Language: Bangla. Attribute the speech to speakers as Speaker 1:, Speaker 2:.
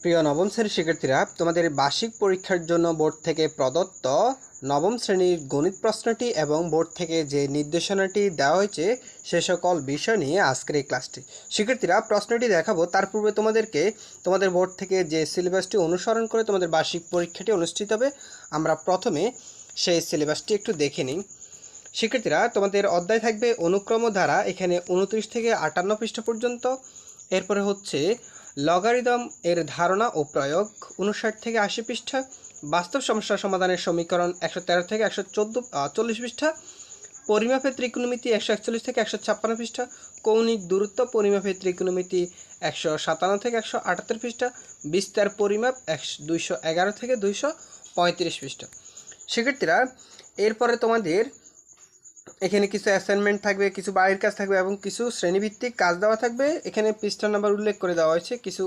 Speaker 1: প্রিয় নবম শ্রেণীর শিক্ষার্থীরা, তোমাদের বার্ষিক পরীক্ষার জন্য বোর্ড থেকে প্রদত্ত নবম শ্রেণীর গণিত প্রশ্নটি এবং বোর্ড থেকে যে নির্দেশনাটি দেওয়া হয়েছে সে সকল বিষয় নিয়ে আজকের এই ক্লাসটি। শিক্ষার্থীরা, প্রশ্নটি দেখাবো তার পূর্বে তোমাদেরকে তোমাদের বোর্ড থেকে যে সিলেবাসটি অনুসরণ করে তোমাদের বার্ষিক পরীক্ষাটি অনুষ্ঠিত হবে, আমরা প্রথমে সেই সিলেবাসটি একটু দেখে নিই। শিক্ষার্থীরা, তোমাদের অধ্যায় থাকবে অনুক্রম ধারা, এখানে 29 থেকে 58 পৃষ্ঠা পর্যন্ত। এরপরে হচ্ছে লগারিদম এর ধারণা ও প্রয়োগ, 59 থেকে 80 পৃষ্ঠা। বাস্তব সমস্যা সমাধানের সমীকরণ 113 থেকে 140 পৃষ্ঠা। পরিমাপের ত্রিকোণমিতি 141 থেকে 156 পৃষ্ঠা। কৌণিক দূরত্ব পরিমাপের ত্রিকোণমিতি 157 থেকে 178 পৃষ্ঠা। বিস্তার পরিমাপ 211 থেকে 235 পৃষ্ঠা। শিক্ষার্থীরা, এরপরে তোমাদের এখানে কিছু অ্যাসাইনমেন্ট থাকবে, কিছু বাড়ির কাজ থাকবে এবং কিছু শ্রেণীভিত্তিক কাজ দেওয়া থাকবে। এখানে পৃষ্ঠা নাম্বার উল্লেখ করে দেওয়া হয়েছে কিছু